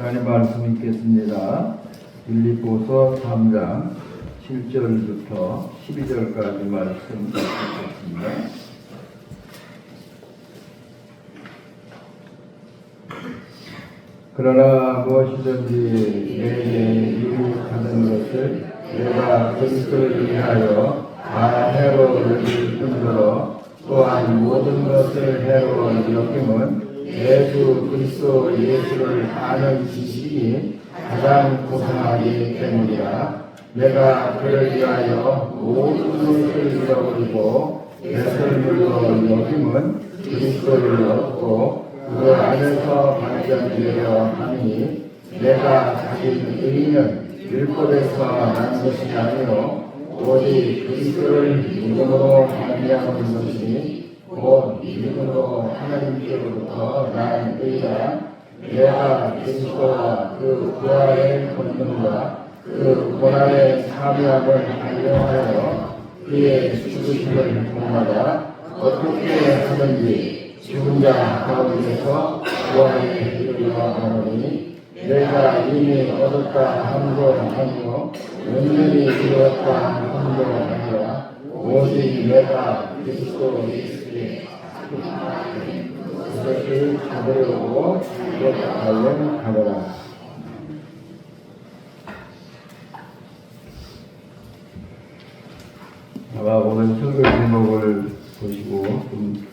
하나님 말씀 읽겠습니다. 빌립보서 3장 7절부터 12절까지 말씀 읽겠습니다. 그러나 무엇이든지 내게 유익하는 것을 내가 그리스도를 위하여 다 해로 여길 뿐더러 또한 모든 것을 해로 여김은 예수 그리스도 예수를 아는 지식이 가장 고상하기 때문이라. 내가 그를 위하여 모든 것을 잃어버리고 배설물로 여김은 그리스도를 얻고 그 안에서 발전되려 하니 내가 가진 의는 율법에서 난 것이 아니요 오직 그리스도를 믿음으로 말미암은 것이 곧 믿음으로 하나님께로부터 난 의라. 내가 그리스도와 그 부활의 권능과 그 고난의 참여함을 알려하여 그의 죽으심을 통하다 어떻게 하든지 죽은 자 가운데서 부활에 이르려 하노니 내가 이미 얻었다 함도 아니요 온전히 이루었다 함도 아니라 오직 내가 그리스도 예수께 그것을 받으려고 그렇게 하려고. 아마 오늘 설교 제목을 보시고 좀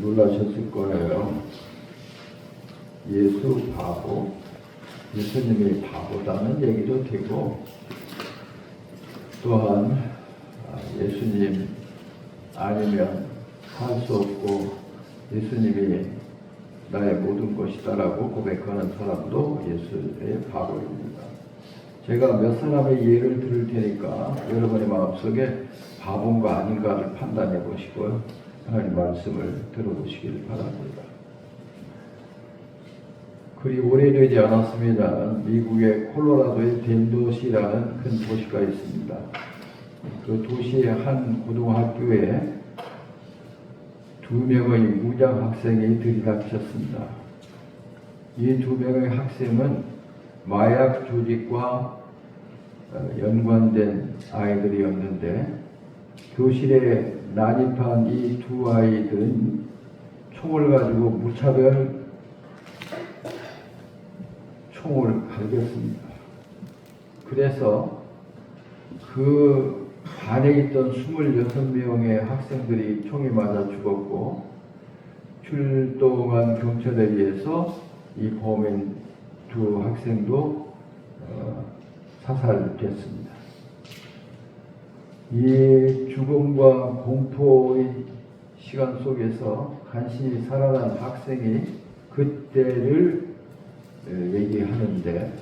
놀라셨을 거예요. 예수 바보, 예수님이 바보다는 얘기도 되고, 또한 예수님 아니면 할 수 없고 예수님이 나의 모든 것이다라고 고백하는 사람도 예수의 바보입니다. 제가 몇 사람의 예를 들을 테니까 여러분의 마음속에 바본가 아닌가를 판단해 보시고 하나님 말씀을 들어보시길 바랍니다. 그리 오래되지 않았습니다. 미국의 콜로라도의 덴도시라는 큰 도시가 있습니다. 그 도시의 한 고등학교에 2명의 무장 학생이 들이닥쳤습니다. 이 2명의 학생은 마약 조직과 연관된 아이들이었는데 교실에 난입한 이 두 아이들은 총을 가지고 무차별 총을 갈겼습니다. 그래서 그 반에 있던 26명의 학생들이 총에 맞아 죽었고 출동한 경찰에 의해서 이 범인 두 학생도 사살됐습니다. 이 죽음과 공포의 시간 속에서 간신히 살아난 학생이 그때를 얘기하는데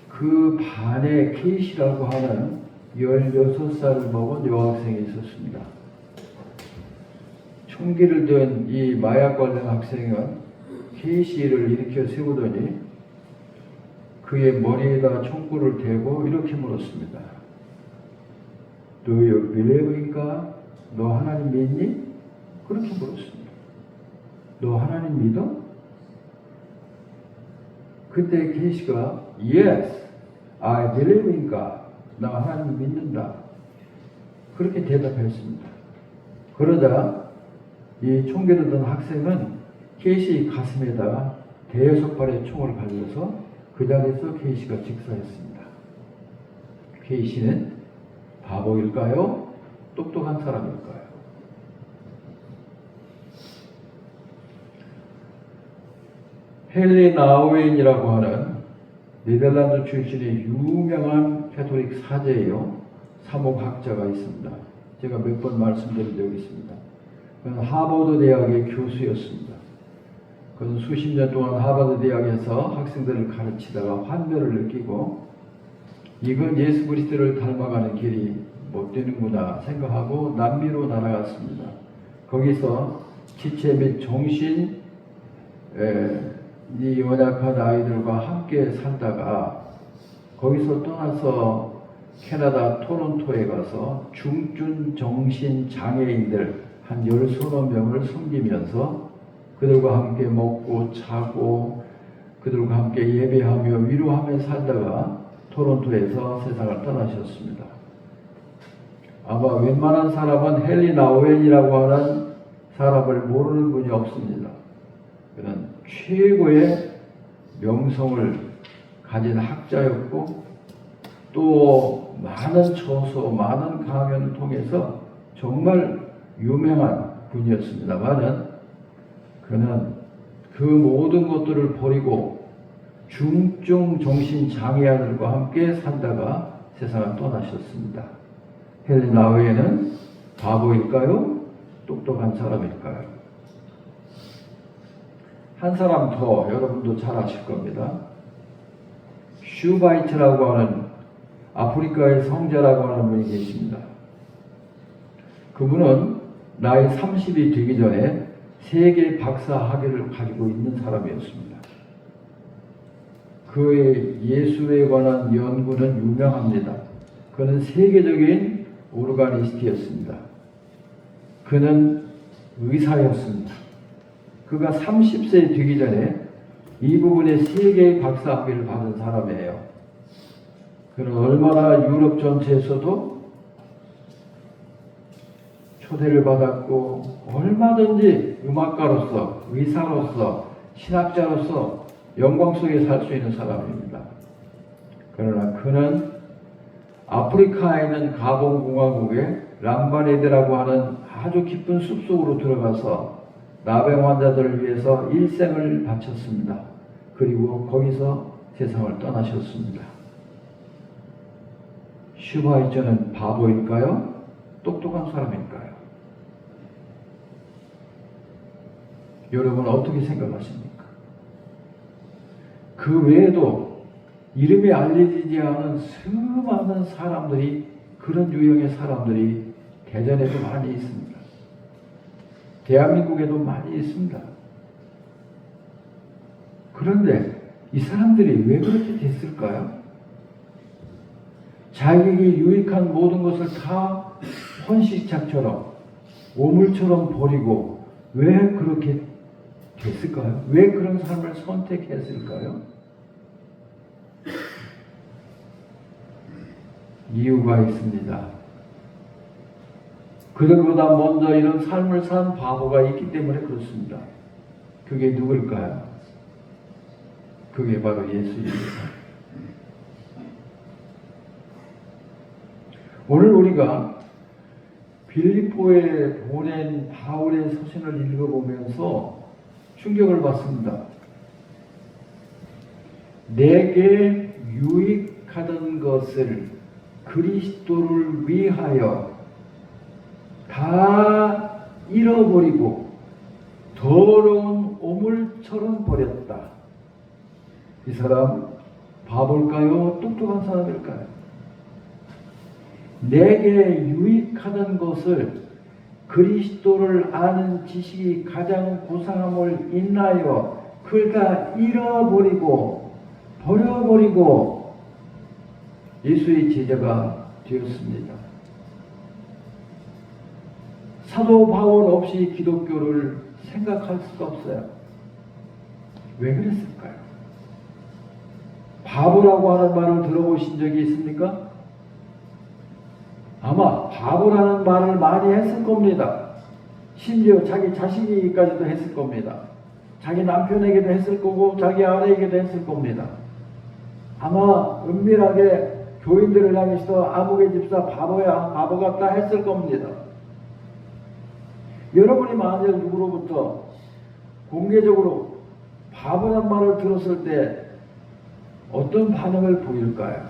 그 반에 케이시라고 하는 16살을 먹은 여학생이 있었습니다. 총기를 든 이 마약 관련 학생은 케이시를 일으켜 세우더니 그의 머리에다 총구를 대고 이렇게 물었습니다. Do you believe in God? 너 하나님 믿니? 그렇게 물었습니다. 너 하나님 믿어? 그때 케이시가 Yes, I believe in God. 나 하나님 믿는다. 그렇게 대답했습니다. 그러자 이 총기를 든 학생은 케이시 가슴에다가 대여섯 발의 총을 갈려서 그 자리에서 케이시가 직사했습니다. 케이시는 바보일까요? 똑똑한 사람일까요? 헨리 나우엔이라고 하는 네덜란드 출신의 유명한 캐톨릭 사제예요. 사목학자가 있습니다. 제가 몇 번 말씀드린 적이 있습니다. 그는 하버드 대학의 교수였습니다. 그는 수십 년 동안 하버드 대학에서 학생들을 가르치다가 환멸을 느끼고 이건 예수 그리스도를 닮아가는 길이 못 되는구나 생각하고 남미로 날아갔습니다. 거기서 지체 및 정신 이 연약한 아이들과 함께 살다가 거기서 떠나서 캐나다 토론토에 가서 중증 정신 장애인들 한 10서너 명을 섬기면서 그들과 함께 먹고 자고 그들과 함께 예배하며 위로하며 살다가 토론토에서 세상을 떠나셨습니다. 아마 웬만한 사람은 헨리 나우엔이라고 하는 사람을 모르는 분이 없습니다. 그는 최고의 명성을 가진 학자였고 또 많은 저서, 많은 강연을 통해서 정말 유명한 분이었습니다만은 그는 그 모든 것들을 버리고 중증 정신장애아들과 함께 살다가 세상을 떠나셨습니다. 헨리 나우엔은 바보일까요? 똑똑한 사람일까요? 한 사람 더 여러분도 잘 아실 겁니다. 슈바이트라고 하는 아프리카의 성자라고 하는 분이 계십니다. 그분은 나이 30이 되기 전에 세계 박사 학위를 가지고 있는 사람이었습니다. 그의 예수에 관한 연구는 유명합니다. 그는 세계적인 오르가니스트였습니다. 그는 의사였습니다. 그가 30세 되기 전에 이 부분에 세계의 박사 학위를 받은 사람이에요. 그는 얼마나 유럽 전체에서도 초대를 받았고 얼마든지 음악가로서, 의사로서, 신학자로서 영광 속에 살 수 있는 사람입니다. 그러나 그는 아프리카에 있는 가봉공화국의 람바네드라고 하는 아주 깊은 숲속으로 들어가서 나병 환자들을 위해서 일생을 바쳤습니다. 그리고 거기서 세상을 떠나셨습니다. 슈바이처는 바보일까요? 똑똑한 사람일까요? 여러분 어떻게 생각하십니까? 그 외에도 이름이 알려지지 않은 수많은 사람들이, 그런 유형의 사람들이 대전에도 많이 있습니다. 대한민국에도 많이 있습니다. 그런데 이 사람들이 왜 그렇게 됐을까요? 자기에게 유익한 모든 것을 다 헌시착처럼, 오물처럼 버리고 왜 그렇게 됐을까요? 왜 그런 삶을 선택했을까요? 이유가 있습니다. 그들보다 먼저 이런 삶을 산 바보가 있기 때문에 그렇습니다. 그게 누굴까요? 그게 바로 예수입니다. 오늘 우리가 빌립보에 보낸 바울의 서신을 읽어보면서 충격을 받습니다. 내게 유익하던 것을 그리스도를 위하여 다 잃어버리고 더러운 오물처럼 버렸다. 이 사람 바볼까요? 똑똑한 사람일까요? 내게 유익하던 것을, 그리스도를 아는 지식이 가장 고상함을 인하여 그걸 다 잃어버리고 버려버리고 예수의 제자가 되었습니다. 사도 바울 없이 기독교를 생각할 수가 없어요. 왜 그랬을까요? 바보라고 하는 말을 들어보신 적이 있습니까? 아마 바보라는 말을 많이 했을 겁니다. 심지어 자기 자식에게까지도 했을 겁니다. 자기 남편에게도 했을 거고 자기 아내에게도 했을 겁니다. 아마 은밀하게 교인들을 향해서 아무개 집사 바보야, 바보 같다 했을 겁니다. 여러분이 만약 누구로부터 공개적으로 바보란 말을 들었을 때 어떤 반응을 보일까요?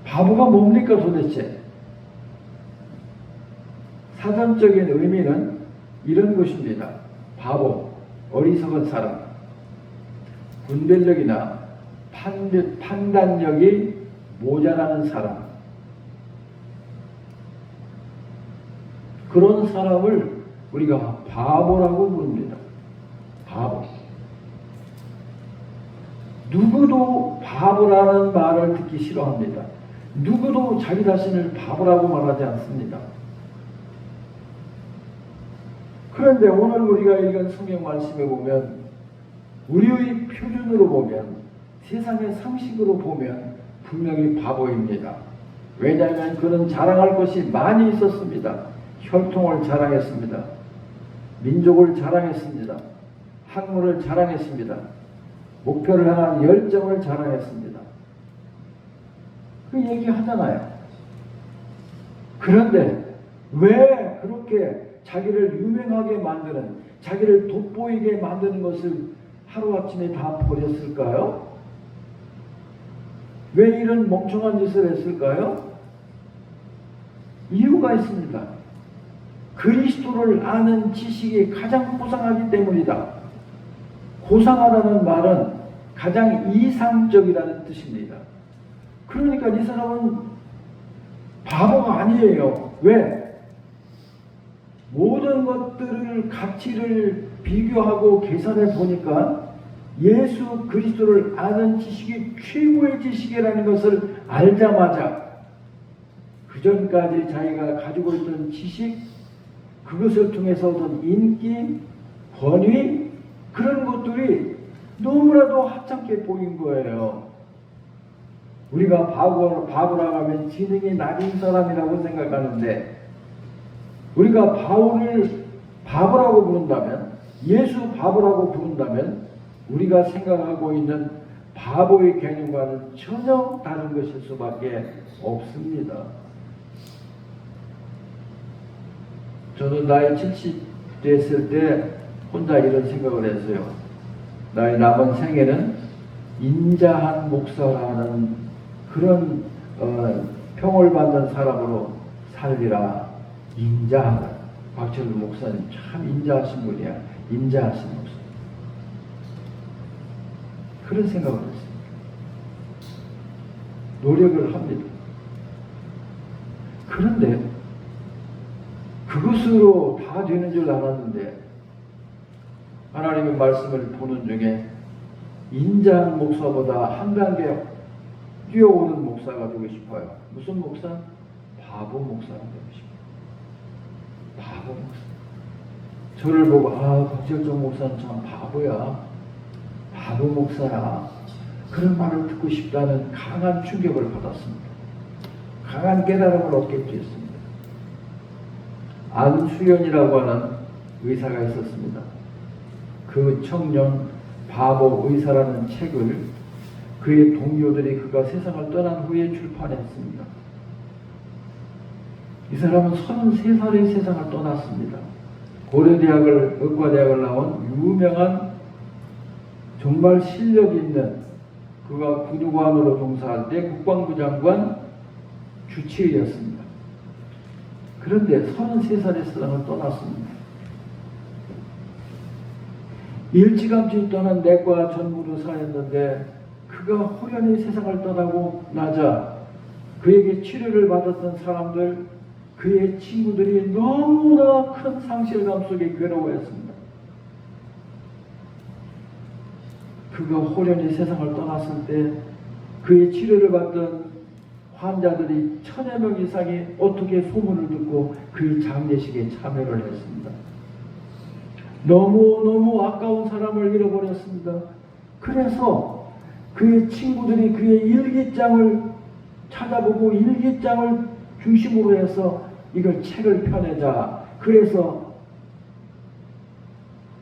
바보가 뭡니까 도대체? 사전적인 의미는 이런 것입니다. 바보, 어리석은 사람, 분별력이나 판단력이 모자라는 사람, 그런 사람을 우리가 바보라고 부릅니다. 바보. 누구도 바보라는 말을 듣기 싫어합니다. 누구도 자기 자신을 바보라고 말하지 않습니다. 그런데 오늘 우리가 읽은 성경 말씀에 보면 우리의 표준으로 보면, 세상의 상식으로 보면 분명히 바보입니다. 왜냐하면 그는 자랑할 것이 많이 있었습니다. 혈통을 자랑했습니다. 민족을 자랑했습니다. 학문을 자랑했습니다. 목표를 향한 열정을 자랑했습니다. 그 얘기 하잖아요. 그런데 왜 그렇게 자기를 유명하게 만드는, 자기를 돋보이게 만드는 것을 하루아침에 다 버렸을까요? 왜 이런 멍청한 짓을 했을까요? 이유가 있습니다. 그리스도를 아는 지식이 가장 고상하기 때문이다. 고상하다는 말은 가장 이상적이라는 뜻입니다. 그러니까 이 사람은 바보가 아니에요. 왜? 모든 것들을 가치를 비교하고 계산해 보니까 예수 그리스도를 아는 지식이 최고의 지식이라는 것을 알자마자 그전까지 자기가 가지고 있던 지식, 그것을 통해서 얻은 인기, 권위, 그런 것들이 너무나도 하찮게 보인 거예요. 우리가 바보라고 하면 지능이 낮은 사람이라고 생각하는데, 우리가 바울을 바보라고 부른다면, 예수 바보라고 부른다면 우리가 생각하고 있는 바보의 개념과는 전혀 다른 것일 수밖에 없습니다. 저는 나이 70 됐을 때 혼자 이런 생각을 했어요. 나의 남은 생애는 인자한 목사라는 그런 평을 받는 사람으로 살리라. 인자하다. 박철구 목사님 참 인자하신 분이야. 인자하신 목사. 그런 생각을 했습니다. 노력을 합니다. 그런데 그것으로 다 되는 줄 알았는데 하나님의 말씀을 보는 중에 인자한 목사보다 한 단계 뛰어오는 목사가 되고 싶어요. 무슨 목사? 바보 목사가 되고 싶어요. 바보 목사. 저를 보고 박철정 목사는 참 바보야. 바보 목사야. 그런 말을 듣고 싶다는 강한 충격을 받았습니다. 강한 깨달음을 얻게 되었습니다. 안수연이라고 하는 의사가 있었습니다. 그 청년 바보 의사라는 책을 그의 동료들이 그가 세상을 떠난 후에 출판했습니다. 이 사람은 33살에 세상을 떠났습니다. 고려대학을, 의과대학을 나온 유명한 정말 실력 있는, 그가 군의관으로 종사할 때 국방부 장관 주치의였습니다. 그런데 33살에 세상을 떠났습니다. 일찌감치 떠난 내과 전문의사였는데 그가 호련히 세상을 떠나고 나자 그에게 치료를 받았던 사람들, 그의 친구들이 너무나 큰 상실감 속에 괴로워했습니다. 그가 호련히 세상을 떠났을 때 그의 치료를 받던 환자들이 1000여 명 이상이 어떻게 소문을 듣고 그의 장례식에 참여를 했습니다. 너무너무 아까운 사람을 잃어버렸습니다. 그래서 그의 친구들이 그의 일기장을 찾아보고 일기장을 중심으로 해서 이걸 책을 펴내자. 그래서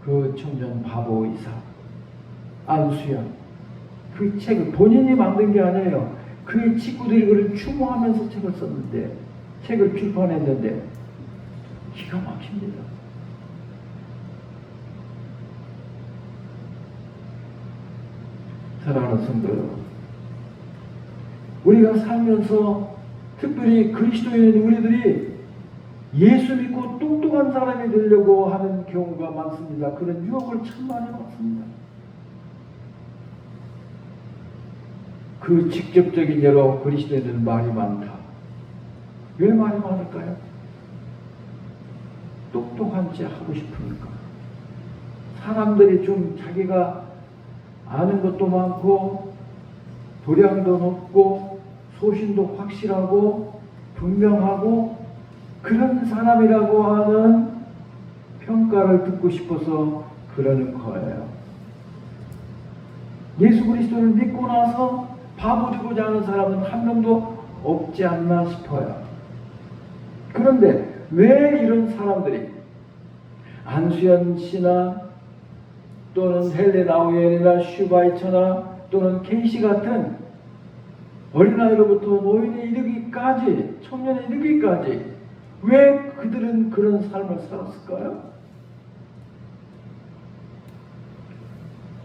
그 청년 바보 의사 안수연, 그 책을 본인이 만든 게 아니에요. 그의 친구들이 그를 추모하면서 책을 썼는데, 책을 출판했는데 기가 막힙니다. 사랑하는 성도 여러분, 우리가 살면서 특별히 그리스도인인 우리들이 예수 믿고 똑똑한 사람이 되려고 하는 경우가 많습니다. 그런 유혹을 참 많이 받습니다. 그 직접적인 예로 그리스도인은 말이 많다. 왜 말이 많을까요? 똑똑한 짓 하고 싶으니까. 사람들이 좀 자기가 아는 것도 많고 도량도 높고 소신도 확실하고 분명하고 그런 사람이라고 하는 평가를 듣고 싶어서 그러는 거예요. 예수 그리스도를 믿고 나서 바보 되고자 하는 사람은 한 명도 없지 않나 싶어요. 그런데 왜 이런 사람들이 안수연 씨나 또는 헬레 나우엔이나 슈바이처나 또는 케이시 같은 어린아이로부터 노인에 이르기까지, 청년에 이르기까지 왜 그들은 그런 삶을 살았을까요?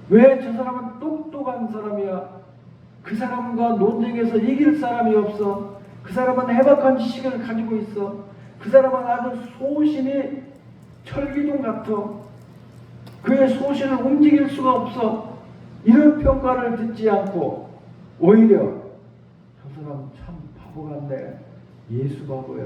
왜 저 사람은 똑똑한 사람이야? 그 사람과 논쟁에서 이길 사람이 없어. 그 사람은 해박한 지식을 가지고 있어. 그 사람은 아주 소신이 철기둥 같아. 그의 소신을 움직일 수가 없어. 이런 평가를 듣지 않고 오히려 저 사람 참 바보 같네. 예수 바보야.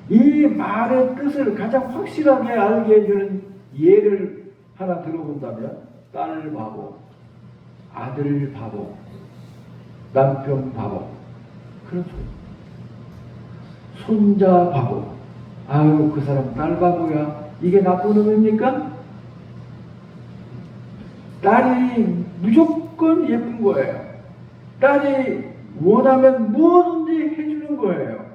이 말의 뜻을 가장 확실하게 알게 해주는 예를 하나 들어본다면 딸 바보, 아들 바보, 남편 바보, 그런 소리. 손자 바보. 아유, 그 사람 딸 바보야. 이게 나쁜 의미입니까? 딸이 무조건 예쁜 거예요. 딸이 원하면 뭐든지 해주는 거예요.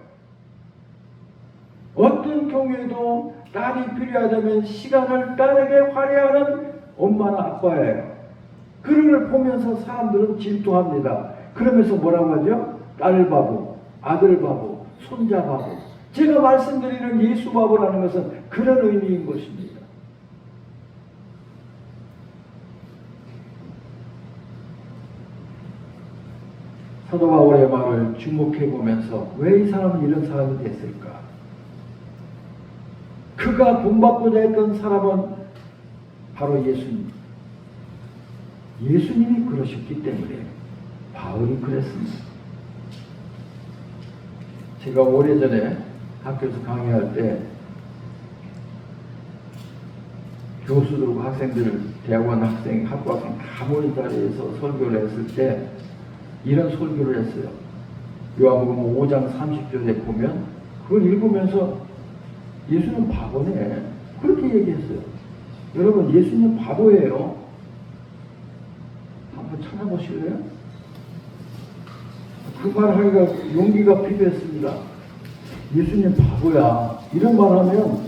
어떤 경우에도 딸이 필요하다면 시간을 딸에게 할애하는 엄마나 아빠예요. 그런 걸 보면서 사람들은 질투합니다. 그러면서 뭐라고 하죠? 딸 바보, 아들 바보, 손자 바보. 제가 말씀드리는 예수 바보라는 것은 그런 의미인 것입니다. 사도 바울의 말을 주목해 보면서 왜 이 사람은 이런 사람이 됐을까? 그가 본받고자 했던 사람은 바로 예수님. 예수님이 그러셨기 때문에 바울이 그랬습니다. 제가 오래전에 학교에서 강의할 때 교수들과 학생들, 대학원 학생, 학부 학생 다 모인 자리에서 설교를 했을 때 이런 설교를 했어요. 요한복음 5장 30절에 보면 그걸 읽으면서 예수는 바보네. 그렇게 얘기했어요. 여러분, 예수님 바보예요. 한번 찾아보실래요? 그 말하기가 용기가 필요했습니다. 예수님 바보야. 이런 말 하면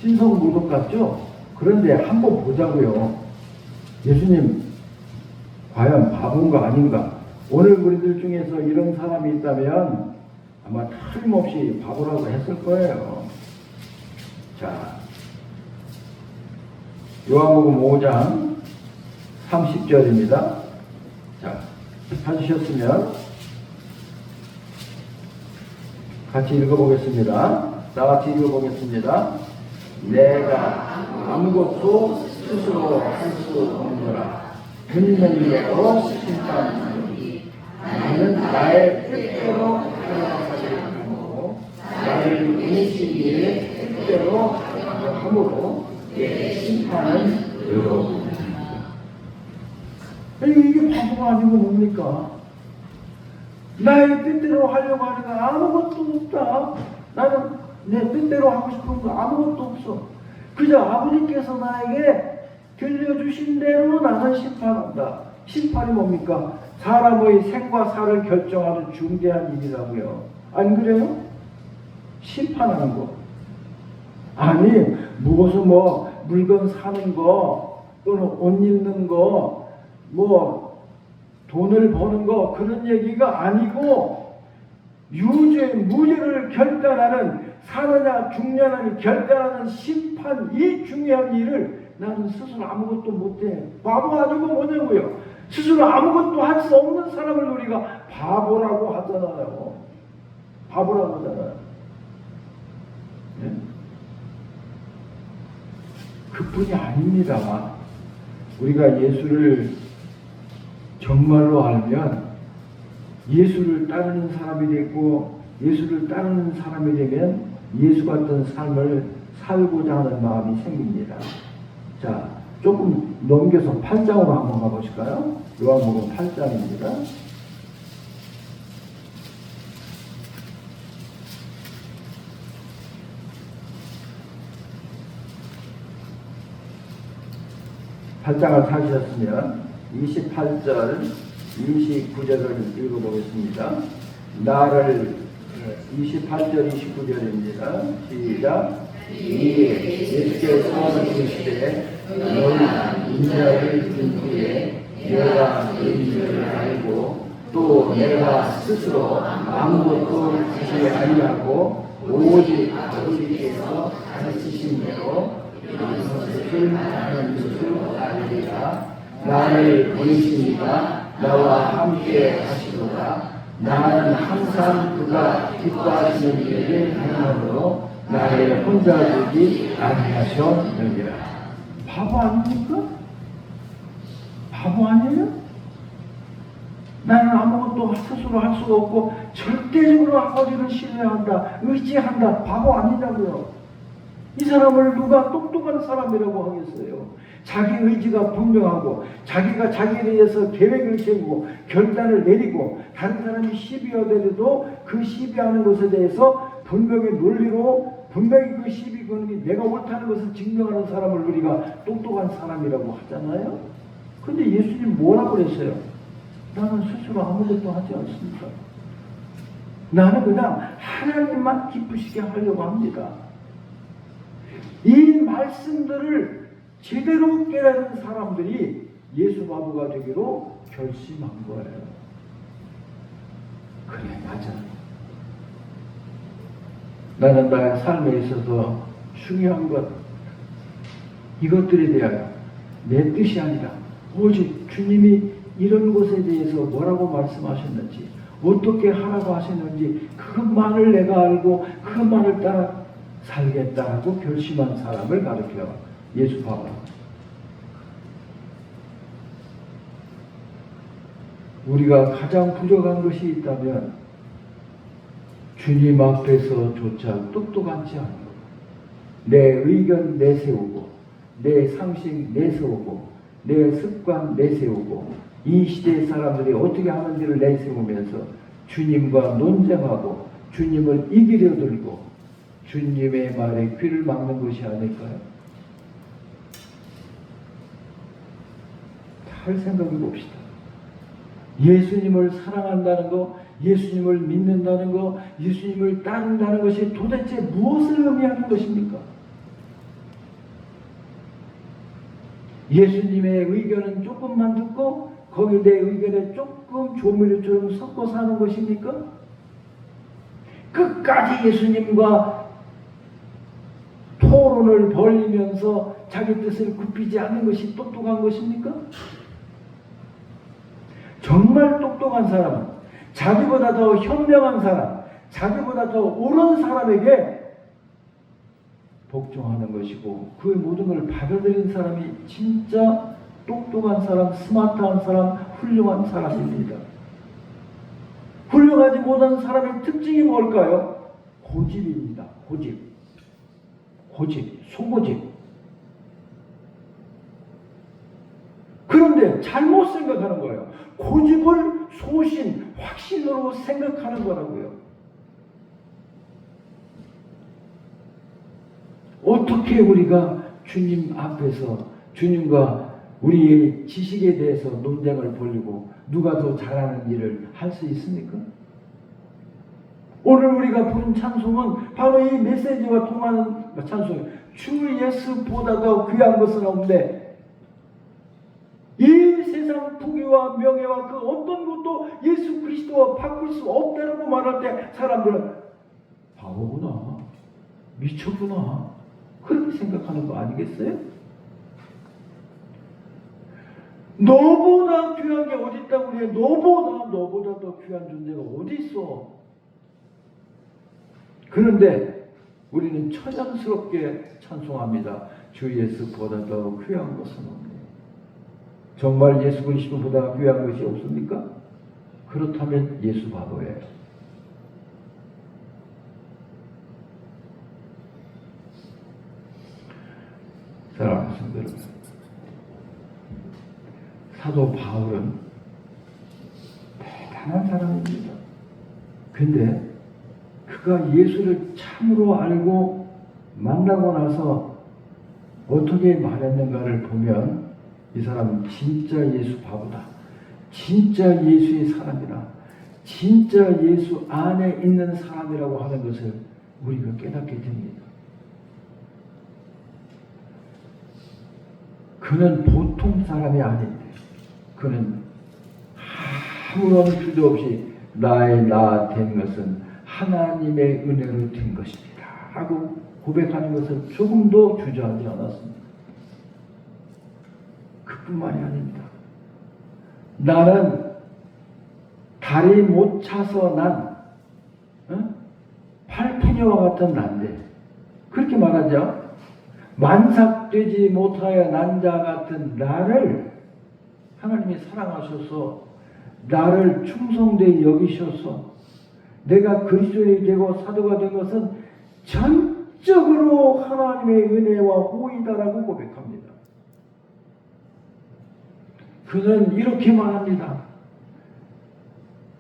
신성모독 같죠? 그런데 한번 보자고요. 예수님 과연 바본가 아닌가? 오늘 우리들 중에서 이런 사람이 있다면 아마 틀림없이 바보라고 했을 거예요. 자, 요한복음 5장 30절입니다. 자, 찾으셨으면 같이 읽어보겠습니다. 다 같이 읽어보겠습니다. 내가 아무것도 스스로 할 수 없노라. 분명히로 심판하노니 나는 나의 뜻대로 하지 않고 나를 보내신 이의 뜻대로 함으로 내 심판은 의로우니라. 이게 바보가 아니고 뭡니까? 나의 뜻대로 하려고 하는 건 아무것도 없다. 나는 내 뜻대로 하고 싶은 거 아무것도 없어. 그저 아버지께서 나에게 들려주신 대로 나는 심판한다. 심판이 뭡니까? 사람의 생과 사를 결정하는 중대한 일이라고요. 안 그래요? 심판하는 거. 아니, 무엇은 뭐 물건 사는 거 또는 옷 입는 거 뭐 돈을 버는 거 그런 얘기가 아니고 유죄 무죄를 결단하는 사느냐 죽느냐를 결단하는 심판, 이 중요한 일을 나는 스스로 아무것도 못해. 바보 아니고 뭐냐고요. 스스로 아무것도 할 수 없는 사람을 우리가 바보라고 하잖아요. 바보라고 하잖아요. 네? 그뿐이 아닙니다. 우리가 예수를 정말로 알면 예수를 따르는 사람이 되고 예수를 따르는 사람이 되면 예수 같은 삶을 살고자 하는 마음이 생깁니다. 자, 조금 넘겨서 8장으로 한번 가보실까요? 요한복음 8장입니다. 8장을 찾으셨으면 28절, 29절을 읽어보겠습니다. 나를 28절, 29절입니다. 시작. 이에 예수께서 이르시되 너희가 인자를 준 후에 내가 너희를 알고 또 내가 스스로 아무것도 하지 아니하고 오직 아버지께서 가르치신 대로 이것을 하는 것을 알리라. 나를 보내시니까 나와 함께 하시도다. 나는 항상 그가 기뻐하시는 일을 행함으로 나를 혼자 두지 아니하셨느니라. 바보 아닙니까? 바보 아니에요? 나는 아무것도 스스로 할 수가 없고 절대적으로 아버지를 신뢰한다, 의지한다. 바보 아니냐고요. 이 사람을 누가 똑똑한 사람이라고 하겠어요? 자기 의지가 분명하고 자기가 자기에 대해서 계획을 세우고 결단을 내리고 다른 사람이 시비하더라도 그 시비하는 것에 대해서 분명히 논리로 분명히 그 시비 거는 게 내가 옳다는 것을 증명하는 사람을 우리가 똑똑한 사람이라고 하잖아요. 근데 예수님 뭐라고 그랬어요? 나는 스스로 아무것도 하지 않습니다. 나는 그냥 하나님만 기쁘시게 하려고 합니다. 이 말씀들을 제대로 깨달은 사람들이 예수 바보가 되기로 결심한 거예요. 그래, 맞아. 나는 나의 삶에 있어서 중요한 것, 이것들에 대하여 내 뜻이 아니라 오직 주님이 이런 것에 대해서 뭐라고 말씀하셨는지, 어떻게 하라고 하셨는지 그것만을 내가 알고 그것만을 따라 살겠다고 결심한 사람을 가르쳐 예수 바보. 우리가 가장 부족한 것이 있다면 주님 앞에서조차 똑똑하지 않고 내 의견 내세우고 내 상식 내세우고 내 습관 내세우고 이 시대의 사람들이 어떻게 하는지를 내세우면서 주님과 논쟁하고 주님을 이기려 들고 주님의 말에 귀를 막는 것이 아닐까요? 잘 생각해 봅시다. 예수님을 사랑한다는 거, 예수님을 믿는다는 거, 예수님을 따른다는 것이 도대체 무엇을 의미하는 것입니까? 예수님의 의견은 조금만 듣고 거기에 내 의견에 조금 조미료처럼 섞어 사는 것입니까? 끝까지 예수님과 토론을 벌이면서 자기 뜻을 굽히지 않는 것이 똑똑한 것입니까? 정말 똑똑한 사람은 자기보다 더 현명한 사람, 자기보다 더 옳은 사람에게 복종하는 것이고 그 모든 걸 받아들인 사람이 진짜 똑똑한 사람, 스마트한 사람, 훌륭한 사람입니다. 훌륭하지 못한 사람의 특징이 뭘까요? 고집입니다. 고집, 소고집. 그런데 잘못 생각하는 거예요. 고집을 소신, 확신으로 생각하는 거라고요. 어떻게 우리가 주님 앞에서 주님과 우리의 지식에 대해서 논쟁을 벌이고 누가 더 잘하는 일을 할 수 있습니까? 오늘 우리가 부른 찬송은 바로 이 메시지와 통하는 찬송이에요. 주 예수보다 더 귀한 것은 없는데 이 세상 부귀와 명예와 그 어떤 것도 예수 그리스도와 바꿀 수 없다고 말할 때 사람들은 바보구나, 미쳤구나 그렇게 생각하는 거 아니겠어요? 너보다 귀한 게 어디 있다고 그래? 너보다 더 귀한 존재가 어디 있어? 그런데 우리는 처장스럽게 찬송합니다. 주 예수보다 더 귀한 것은 없네. 정말 예수 그리스도보다 귀한 것이 없습니까? 그렇다면 예수 바보예요. 사랑하는 성도 여러분, 사도 바울은 대단한 사람입니다. 근데 그가 예수를 참으로 알고 만나고 나서 어떻게 말했는가를 보면 이 사람은 진짜 예수 바보다. 진짜 예수의 사람이라. 진짜 예수 안에 있는 사람이라고 하는 것을 우리가 깨닫게 됩니다. 그는 보통 사람이 아닌데 그는 아무런 필요 없이 나의 나 된 것은 하나님의 은혜로 된 것입니다 하고 고백하는 것을 조금도 주저하지 않았습니다. 그뿐만이 아닙니다. 나는 다리 못 차서 난 팔푸녀와 같은 난데 그렇게 말하죠. 만삭되지 못하여 난 자 같은 나를 하나님이 사랑하셔서 나를 충성되이 여기셔서 내가 그리스도인이 되고 사도가 된 것은 전적으로 하나님의 은혜와 호의다라고 고백합니다. 그는 이렇게 말합니다.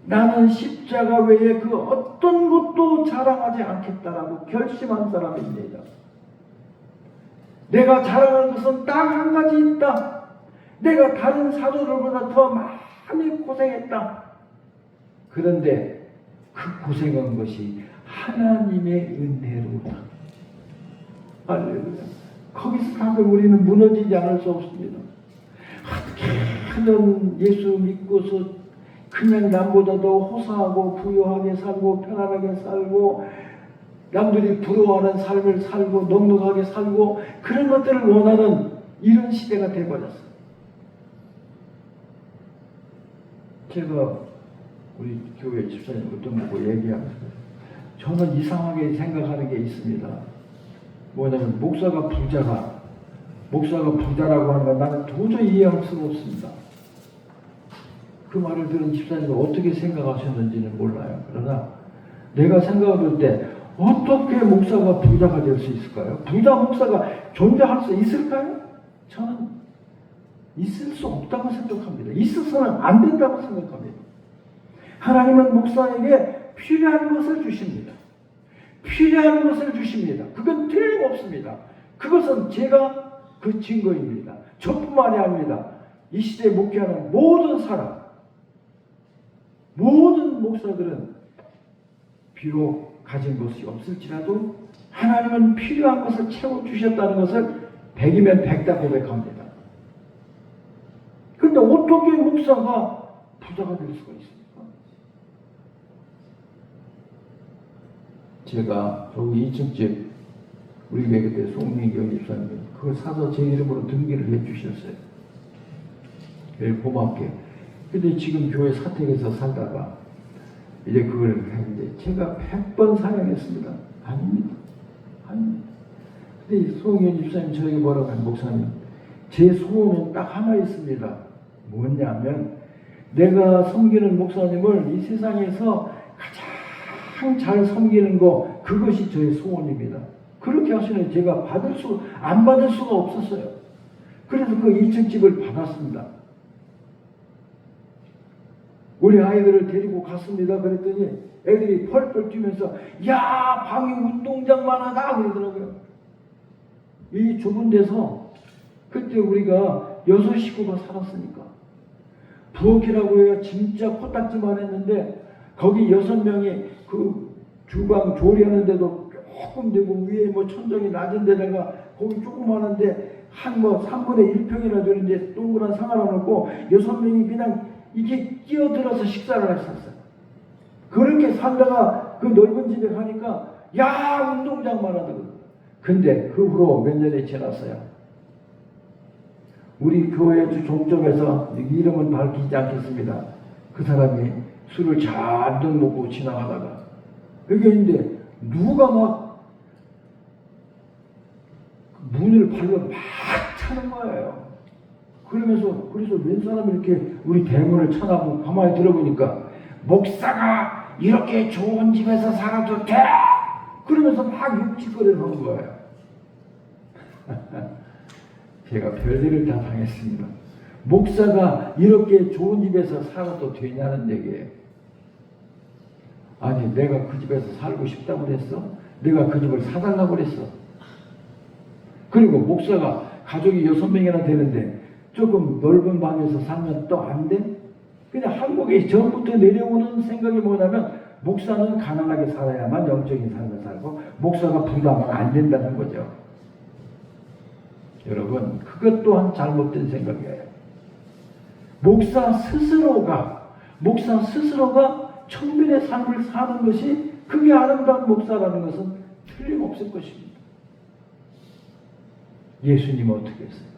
나는 십자가 외에 그 어떤 것도 자랑하지 않겠다라고 결심한 사람입니다. 내가 자랑하는 것은 딱 한 가지 있다. 내가 다른 사도들보다 더 많이 고생했다. 그런데 그 고생한 것이 하나님의 은혜로다. 할렐루야. 거기서 가면 우리는 무너지지 않을 수 없습니다. 어떻게든 예수 믿고서 그냥 남보다도 호사하고 부유하게 살고 편안하게 살고 남들이 부러워하는 삶을 살고 넉넉하게 살고 그런 것들을 원하는 이런 시대가 되어버렸어요. 제가 우리 교회 집사님 어떤 보고 얘기하면서 저는 이상하게 생각하는 게 있습니다. 뭐냐면 목사가 부자라고 하는 건 나는 도저히 이해할 수가 없습니다. 그 말을 들은 집사님은 어떻게 생각하셨는지는 몰라요. 그러나 내가 생각할 때 어떻게 목사가 부자가 될 수 있을까요? 부자 목사가 존재할 수 있을까요? 저는 있을 수 없다고 생각합니다. 있어서는 안 된다고 생각합니다. 하나님은 목사에게 필요한 것을 주십니다. 필요한 것을 주십니다. 그건 틀림없습니다. 그것은 제가 그 증거입니다. 저뿐만이 아닙니다. 이 시대에 목회하는 모든 사람, 모든 목사들은 비록 가진 것이 없을지라도 하나님은 필요한 것을 채워주셨다는 것을 100이면 100다 고백합니다. 그런데 어떻게 목사가 부자가 될 수가 있습니까? 제가 저기 2층 집 우리 교회 그때 송민경 집사님이 그걸 사서 제 이름으로 등기를 해주셨어요. 제일 고맙게. 근데 지금 교회 사택에서 살다가 이제 그걸 했는데 제가 100번 사양했습니다. 아닙니다. 아닙니다. 근데 송현 집사님 저에게 뭐라고 하는 목사님, 제 소원은 딱 하나 있습니다. 뭐냐면 내가 섬기는 목사님을 이 세상에서 가장 잘 섬기는 거 그것이 저의 소원입니다. 그렇게 하시는 제가 안 받을 수가 없었어요. 그래서 그 1층 집을 받았습니다. 우리 아이들을 데리고 갔습니다. 그랬더니 애들이 펄펄 뛰면서 야 방이 운동장만 하다 그러더라고요. 이 좁은 데서 그때 우리가 6 식구가 살았으니까 부엌이라고 해요. 진짜 코딱지만 했는데 거기 6명이 그 주방 조리하는 데도 조금 되고 위에 뭐 천정이 낮은 데다가 거기 조그마한데 한 뭐 3분의 1평이나 되는데 동그란 상 하나 놓고 6명이 그냥 이게 끼어들어서 식사를 했었어요. 그렇게 살다가 그 넓은 집에 가니까 야 운동장만 하더라고요. 근데 그 후로 몇 년이 지났어요. 우리 교회 종점에서 이름은 밝히지 않겠습니다. 그 사람이 술을 잔뜩 먹고 지나가다가 여기 있는데 누가 막 문을 발로 막 차는 거예요. 그래서 웬 사람이 이렇게 우리 대문을 쳐다보고 가만히 들어보니까 목사가 이렇게 좋은 집에서 살아도 돼! 그러면서 막 육짓거리를 하는 거예요. 제가 별일을 다 당했습니다. 목사가 이렇게 좋은 집에서 살아도 되냐는 얘기예요. 아니 내가 그 집에서 살고 싶다고 그랬어? 내가 그 집을 사달라고 그랬어? 그리고 목사가 가족이 6명이나 되는데 조금 넓은 방에서 살면 또 안 돼? 그냥 한국에 전부터 내려오는 생각이 뭐냐면 목사는 가난하게 살아야만 영적인 삶을 살고 목사가 부담은 안 된다는 거죠. 여러분, 그것 또한 잘못된 생각이에요. 목사 스스로가 청년의 삶을 사는 것이 그게 아름다운 목사라는 것은 틀림없을 것입니다. 예수님은 어떻게 했어요?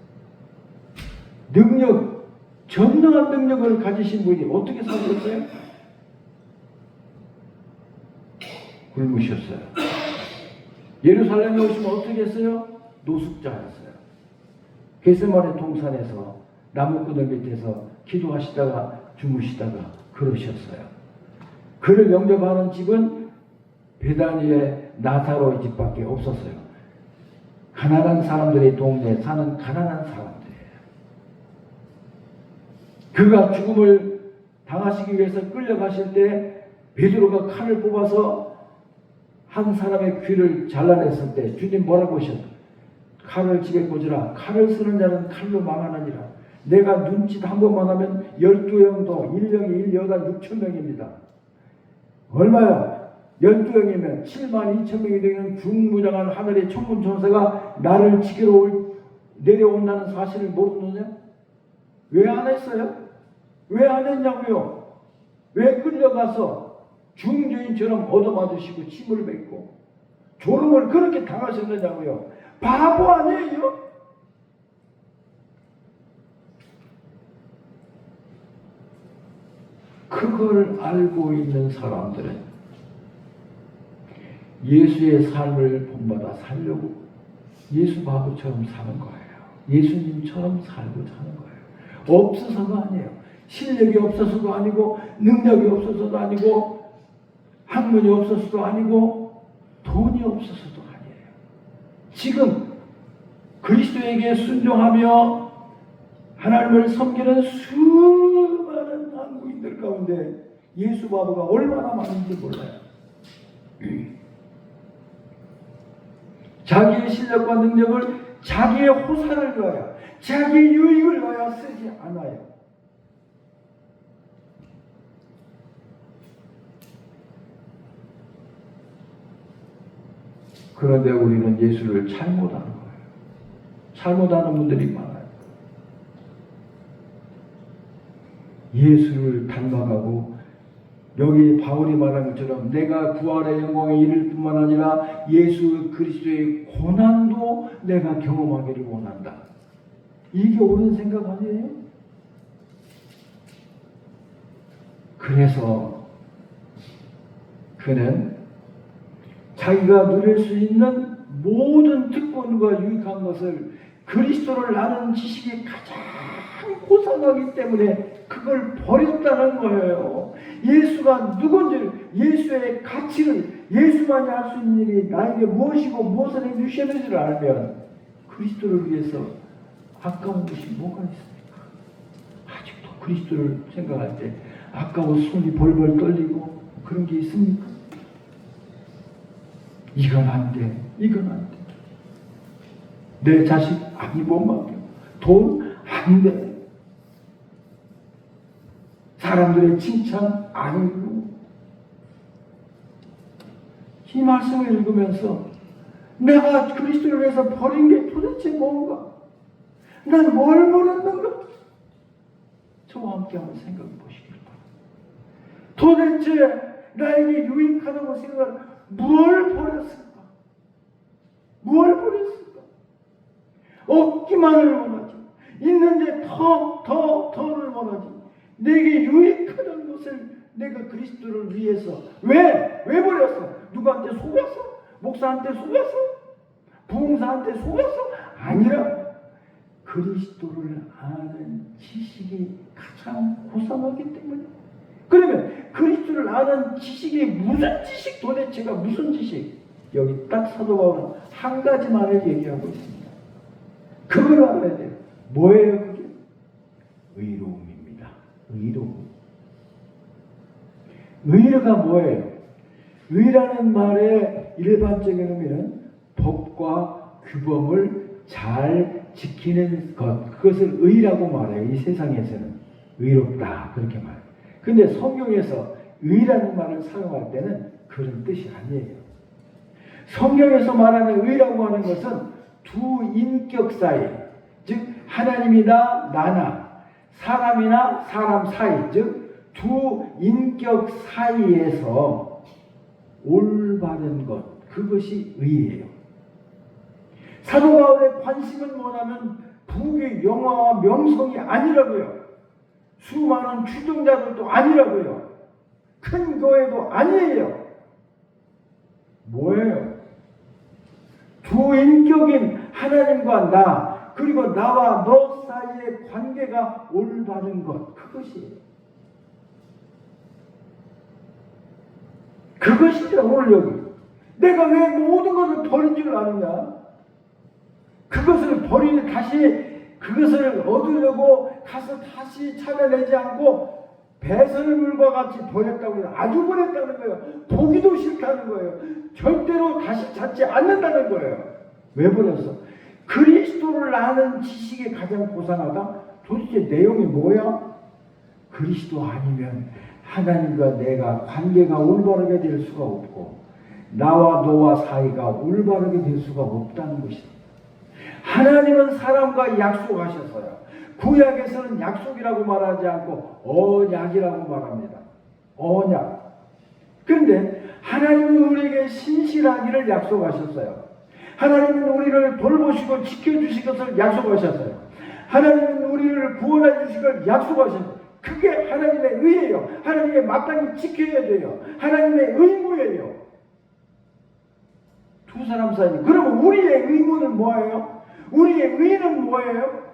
전능한 능력을 가지신 분이 어떻게 사셨어요? 굶으셨어요. 예루살렘에 오시면 어떻게 했어요? 노숙자였어요. 겟세마네 동산에서 나무꾼들 밑에서 기도하시다가 주무시다가 그러셨어요. 그를 영접하는 집은 베다니의 나사로의 집밖에 없었어요. 가난한 사람들의 동네에 사는 가난한 사람들이에요. 그가 죽음을 당하시기 위해서 끌려가실 때 베드로가 칼을 뽑아서 한 사람의 귀를 잘라냈을 때 주님 뭐라고 하셨어요? 칼을 집에 꽂으라. 칼을 쓰는 자는 칼로 망하느니라. 내가 눈짓 한 번만 하면 12형도 1형이 1여가 6천명입니다. 얼마야? 12형이면 7만 2천명이 되는 중무장한 하늘의 천군천사가 나를 지키러 내려온다는 사실을 모르느냐? 왜 안 했어요? 왜 안 했냐고요? 왜 끌려가서 중죄인처럼 얻어맞으시고 침을 뱉고 조롱을 그렇게 당하셨느냐고요? 바보 아니에요? 그걸 알고 있는 사람들은 예수의 삶을 본받아 살려고 예수 바보처럼 사는 거예요. 예수님처럼 살고 사는 거예요. 없어서가 아니에요. 실력이 없어서도 아니고 능력이 없어서도 아니고 학문이 없어서도 아니고 돈이 없어서도 아니에요. 지금 그리스도에게 순종하며 하나님을 섬기는 수많은 한국인들 가운데 예수 바보가 얼마나 많은지 몰라요. 자기의 실력과 능력을 자기의 호사를 위하여 자기의 유익을 위하여 쓰지 않아요. 그런데 우리는 예수를 잘못하는 거예요. 잘못하는 분들이 많아요. 예수를 닮아가고 여기 바울이 말한 것처럼 내가 부활의 영광에 이를 뿐만 아니라 예수 그리스도의 고난도 내가 경험하기를 원한다. 이게 옳은 생각 아니에요? 그래서 그는 자기가 누릴 수 있는 모든 특권과 유익한 것을 그리스도를 아는 지식이 가장 고상하기 때문에 그걸 버렸다는 거예요. 예수가 누군지, 예수의 가치를, 예수만이 할 수 있는 일이 나에게 무엇이고 무엇을 해주셨는지를 알면 그리스도를 위해서 아까운 것이 뭐가 있습니까? 아직도 그리스도를 생각할 때 아까워 손이 벌벌 떨리고 그런 게 있습니까? 이건 안 돼. 이건 안 돼. 내 자식 아니 못 맡겨. 돈 안 돼. 사람들의 칭찬 아니고. 이 말씀을 읽으면서 내가 그리스도를 위해서 버린 게 도대체 뭔가? 난 뭘 버렸는가? 저와 함께 한번 생각해 보시길 바랍니다. 도대체 나에게 유익하다고 생각하는 뭘 버렸을까? 뭘 버렸을까? 얻기만을 원하지. 있는데 더를 원하지. 내게 유익하다는 것을 내가 그리스도를 위해서 왜 버렸어? 누구한테 속았어? 목사한테 속았어? 부흥사한테 속았어? 아니라 그리스도를 아는 지식이 가장 고상하기 때문에. 그러면 그리스도를 아는 지식이 무슨 지식? 도대체가 무슨 지식? 여기 딱 사도 바울은 한 가지만을 얘기하고 있습니다. 그걸 알아야 돼요. 뭐예요 그게? 의로움입니다. 의로움. 의가 뭐예요? 의라는 말의 일반적인 의미는 법과 규범을 잘 지키는 것, 그것을 의라고 말해요. 이 세상에서는 의롭다 그렇게 말해요. 근데 성경에서 의라는 말을 사용할 때는 그런 뜻이 아니에요. 성경에서 말하는 의라고 하는 것은 두 인격 사이, 즉 하나님이나 나나 사람이나 사람 사이, 즉 두 인격 사이에서 올바른 것, 그것이 의예요. 사도 바울의 관심은 뭐냐면 부귀 영화와 명성이 아니라고요. 수많은 추종자들도 아니라고요. 큰 교회도 아니에요. 뭐예요? 두 인격인 하나님과 나, 그리고 나와 너 사이의 관계가 올바른 것, 그것이에요. 그것이죠. 오늘 여기 내가 왜 모든 것을 버린 줄 아느냐? 그것을 버리는, 다시 그것을 얻으려고 가서 다시 찾아내지 않고 배설의 물과 같이 버렸다고 해요. 아주 버렸다는 거예요. 보기도 싫다는 거예요. 절대로 다시 찾지 않는다는 거예요. 왜 버렸어? 그리스도를 아는 지식이 가장 고상하다? 도대체 내용이 뭐야? 그리스도 아니면 하나님과 내가 관계가 올바르게 될 수가 없고 나와 너와 사이가 올바르게 될 수가 없다는 것이다. 하나님은 사람과 약속하셨어요. 구약에서는 약속이라고 말하지 않고 언약이라고 말합니다. 언약. 그런데 하나님은 우리에게 신실하기를 약속하셨어요. 하나님은 우리를 돌보시고 지켜주실 것을 약속하셨어요. 하나님은 우리를 구원해 주실 걸 약속하셨어요. 그게 하나님의 의예요. 하나님의 마땅히 지켜야 돼요. 하나님의 의무예요. 두 사람 사이. 그러면 우리의 의무는 뭐예요? 우리의 의는 뭐예요?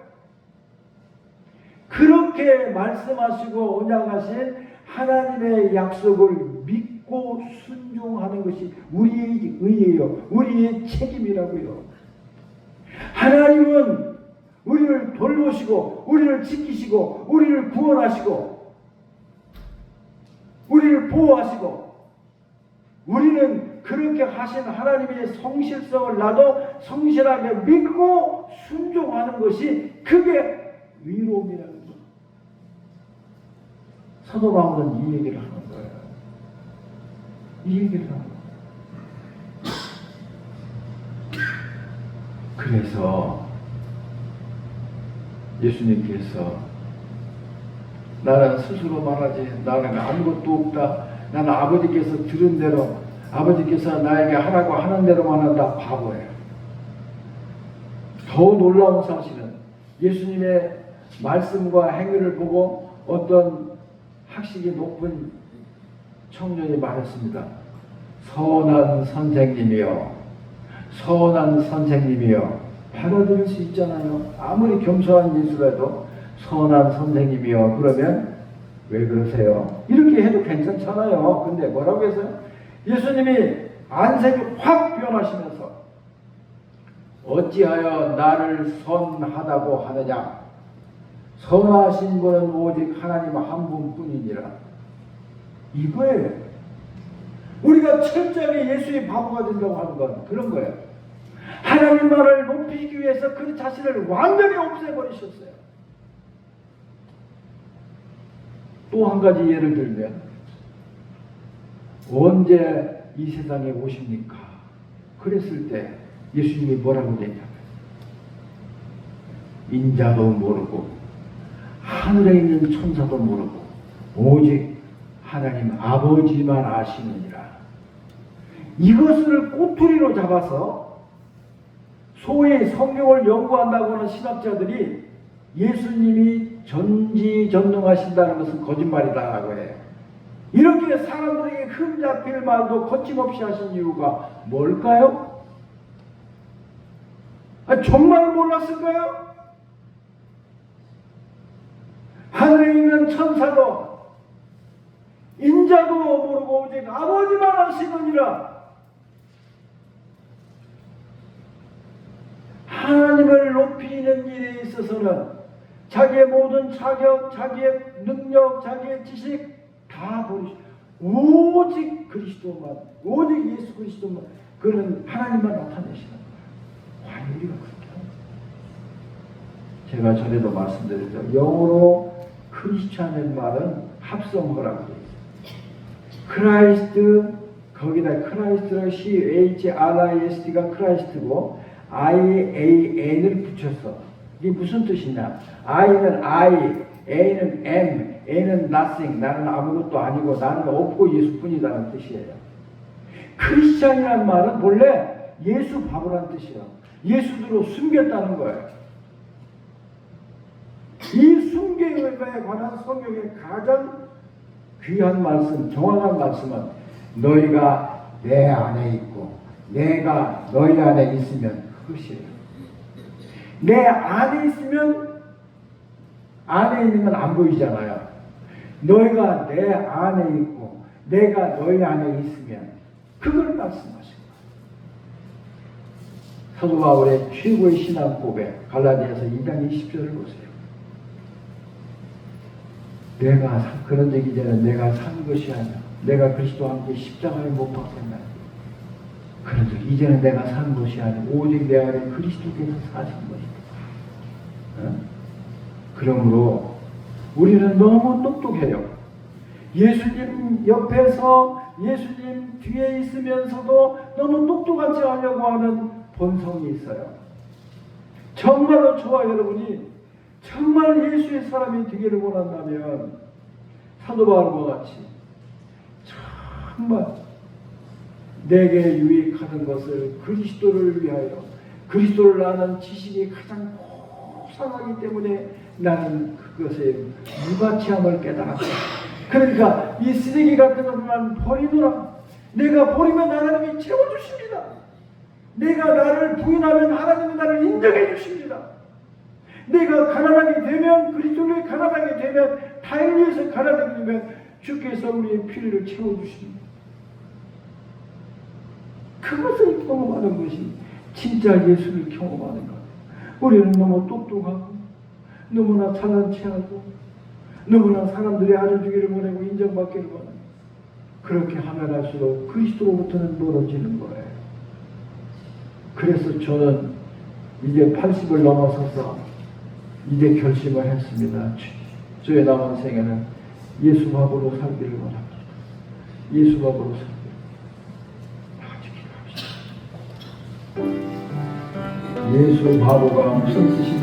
그렇게 말씀하시고 언약하신 하나님의 약속을 믿고 순종하는 것이 우리의 의예요. 우리의 책임이라고요. 하나님은 우리를 돌보시고 우리를 지키시고 우리를 구원하시고 우리를 보호하시고 우리는 그렇게 하신 하나님의 성실성을 나도 성실하게 믿고 순종하는 것이 그게 의로움이라는 거예요. 사도 바울은 이 얘기를 하는 거예요. 이 얘기를 하는 거예요. 그래서 예수님께서 나는 스스로 말하지 나는 아무것도 없다. 나는 아버지께서 들은 대로 아버지께서 나에게 하라고 하는 대로만 한다. 바보예요. 더 놀라운 사실은 예수님의 말씀과 행위를 보고 어떤 학식이 높은 청년이 말했습니다. 선한 선생님이요. 선한 선생님이요. 받아들일 수 있잖아요. 아무리 겸손한 예수라도 선한 선생님이요. 그러면 왜 그러세요? 이렇게 해도 괜찮잖아요. 근데 뭐라고 해서요? 예수님이 안색이 확 변하시면서 어찌하여 나를 선하다고 하느냐? 선하신 분은 오직 하나님 한 분뿐이니라. 이거예요. 우리가 철저하게 예수의 바보가 된다고 하는 건 그런 거예요. 하나님 말을 높이기 위해서 그 자신을 완전히 없애버리셨어요. 또 한 가지 예를 들면 언제 이 세상에 오십니까? 그랬을 때 예수님이 뭐라고 했냐면 인자도 모르고 하늘에 있는 천사도 모르고 오직 하나님 아버지만 아시느니라. 이것을 꼬투리로 잡아서 소위 성경을 연구한다고 하는 신학자들이 예수님이 전지전능하신다는 것은 거짓말이다라고 해요. 이렇게 사람들에게 흠잡힐 말도 거침없이 하신 이유가 뭘까요? 정말 몰랐을까요? 하늘에 있는 천사도 인자도 모르고 오직 아버지만 아시느니라. 하나님을 높이는 일에 있어서는 자기의 모든 자격, 자기의 능력, 자기의 지식 다 버리시고 오직 그리스도만, 오직 예수 그리스도만, 그는 하나님만 나타내시는 거예요. 과연 우리가 그렇게 합니까? 제가 전에도 말씀드렸죠. 영어로 크리스찬의 말은 합성어라고 되어 있어요. 크라이스트, 거기다 크라이스트랑 CHRIST가 크라이스트고 IAN을 붙였어. 이게 무슨 뜻이냐? I는 I, A는 M, A는 nothing, 나는 아무것도 아니고 나는 없고 예수뿐이라는 뜻이에요. 크리스찬이라는 말은 본래 예수 바보라는 뜻이에요. 예수로 숨겼다는 거예요. 이 숨김에 관한 성경의 가장 귀한 말씀, 정확한 말씀은 너희가 내 안에 있고 내가 너희 안에 있으면 그것이에요. 내 안에 있으면 안에 있는 건 안 보이잖아요. 너희가 내 안에 있고 내가 너희 안에 있으면 그걸 말씀하신 거예요. 사도 바울의 최고의 신앙 고백 갈라디아서 2장 20절을 보세요. 내가 그런 얘기 전에 내가 산 것이 아니야. 내가 그리스도와 함께 십자가에 못 박혔나. 그런데 이제는 내가 산 것이 아니고 오직 내 안에 그리스도께서 사신 것이다. 그러므로 우리는 너무 똑똑해요. 예수님 옆에서 예수님 뒤에 있으면서도 너무 똑똑하지 않으려고 하는 본성이 있어요. 정말로 저와 여러분이 정말 예수의 사람이 되기를 원한다면 사도 바울과 같이 정말 내게 유익하는 것을 그리스도를 위하여 그리스도를 아는 지식이 가장 고상하기 때문에 나는 그것에 무가치함을 깨달았다. 그러니까 이 쓰레기 같은 것만 버리노라. 내가 버리면 하나님이 채워주십니다. 내가 나를 부인하면 하나님이 나를 인정해 주십니다. 내가 가난하게 되면 그리스도를 가난하게 되면 타인을 위해서 가난하게 되면 주께서 우리의 필요를 채워주십니다. 그것을 경험하는 것이 진짜 예수를 경험하는 것. 우리는 너무 똑똑하고 너무나 잘난 체하고 너무나 사람들이 알아주기를 원하고 인정받기를 원하고 그렇게 하면 할수록 그리스도로부터는 멀어지는 거예요. 그래서 저는 이제 80을 넘어서서 이제 결심을 했습니다. 저의 남은 생애는 예수 밥으로 살기를 원합니다. 예수 밥으로 살기를. 다 같이 기도합시다. 예수 바보가 무슨 뜻인지